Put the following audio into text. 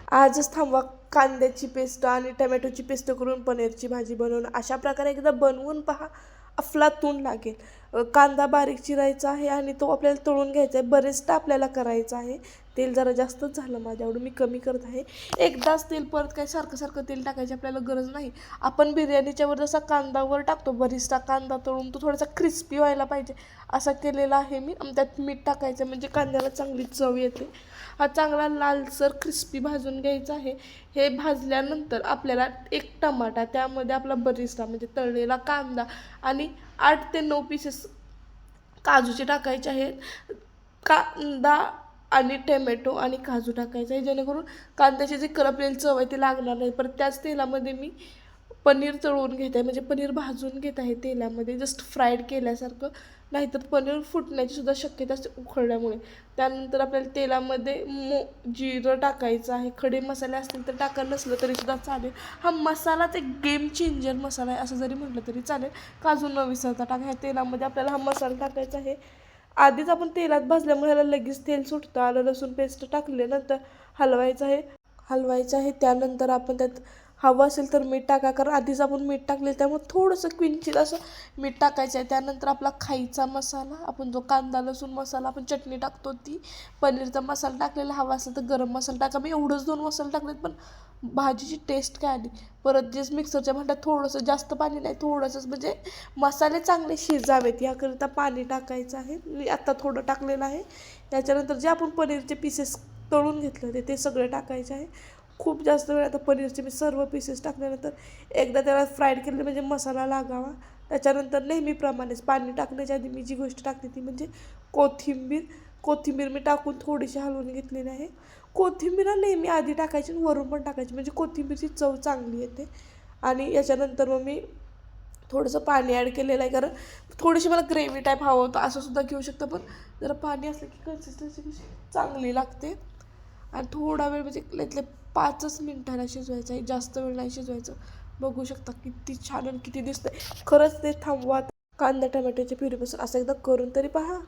आजच थांबवा, कांद्याची पेस्ट आणि टमॅटोची पेस्ट करून पनीरची भाजी बनवणं. अशा प्रकारे एकदा बनवून पहा, अफलातून लागेल. कांदा बारीक चिरायचा आहे आणि तो आपल्याला तळून घ्यायचा आहे. बरेचदा आपल्याला करायचं आहे. तेल जरा जास्तच झालं माझ्याकडून, मी कमी करत आहे. एकदाच तेल, परत काय सारखं सारखं तेल टाकायची आपल्याला गरज नाही. आपण बिर्याणीच्यावर जसा कांदावर टाकतो बरिस्ता कांदा तळून, तो थोडासा क्रिस्पी व्हायला पाहिजे असा केलेला आहे मी. आणि त्यात मीठ टाकायचं म्हणजे कांद्याला चांगली चव येते. हा चांगला लालसर क्रिस्पी भाजून घ्यायचा आहे. हे भाजल्यानंतर आपल्याला एक टमाटा, त्यामध्ये आपला बरिस्ता म्हणजे तळलेला कांदा आणि 8 ते 9 पीसेस काजूचे टाकायचे आहेत. कांदा आणि टोमॅटो आणि काजू टाकायचं आहे, जेणेकरून कांद्याची जी करपलेली चव आहे ती लागणार नाही. परत त्याच तेलामध्ये मी पनीर तळून घेत आहे, म्हणजे पनीर भाजून घेत आहे तेलामध्ये, जस्ट फ्राईड केल्यासारखं. नाहीतर पनीर फुटण्याची सुद्धा शक्यता असते उकळल्यामुळे. त्यानंतर आपल्याला तेलामध्ये जिरं टाकायचं आहे. खडे मसाले असतील तर टाका, नसलं तरीसुद्धा चालेल. हा मसालाच एक गेम चेंजर मसाला आहे असं जरी म्हटलं तरी चालेल. काजू न विसरता टाका. ह्या तेलामध्ये आपल्याला हा मसाला टाकायचा आहे. आधीच आपण तेलात भाजल्यामुळे ह्याला लगेच तेल सुटतं. आलं लसूण पेस्ट टाकल्यानंतर हलवायचं आहे. त्यानंतर आपण त्यात हवं असेल तर मीठ टाका, कारण आधीच आपण मीठ टाकले त्यामुळे थोडंसं किंचित असं मीठ टाकायचं आहे. त्यानंतर आपला खायचा मसाला, आपण जो कांदा लसूण मसाला, आपण चटणी टाकतो ती, पनीरचा मसाला टाकलेला, हवा असेल तर गरम मसाला टाका. मी एवढंच 2 मसाले टाकलेत, पण भाजीची टेस्ट काय आली. परत जे मिक्सरच्या भांड्यात थोडंसं, जास्त पाणी नाही, थोडंसंच, म्हणजे मसाले चांगले शिजावेत याकरिता पाणी टाकायचं आहे. मी आत्ता थोडं टाकलेलं आहे. त्याच्यानंतर जे आपण पनीरचे पीसेस तळून घेतले होते ते सगळे टाकायचे आहे. खूप जास्त वेळ, आता पनीरचे मी सर्व पीसेस टाकल्यानंतर एकदा त्याला फ्राईड केले म्हणजे मसाला लागावा. त्याच्यानंतर नेहमीप्रमाणेच पाणी टाकण्याच्या आधी मी जी गोष्ट टाकते ती म्हणजे कोथिंबीर मी टाकून थोडीशी हलवून घेतलेली आहे. कोथिंबीर नेहमी आधी टाकायची आणि वरून पण टाकायची, म्हणजे कोथिंबीरची चव चांगली येते. आणि याच्यानंतर मग मी थोडंसं पाणी ॲड केलेलं आहे, कारण थोडीशी मला ग्रेव्ही टाईप हवं होतं, असं सुद्धा घेऊ शकतं. पण जरा पाणी असलं की कन्सिस्टन्सी कशी चांगली लागते. आणि थोडा वेळ, म्हणजे इथले 5च मिनिटाला शिजवायचं आहे, जास्त वेळ नाही शिजवायचं. बघू शकता किती छान आणि किती दिसतंय. खरंच ते थांबवा. कांदा टोमॅटोच्या प्युरीपासून असं एकदा करून तरी पहा.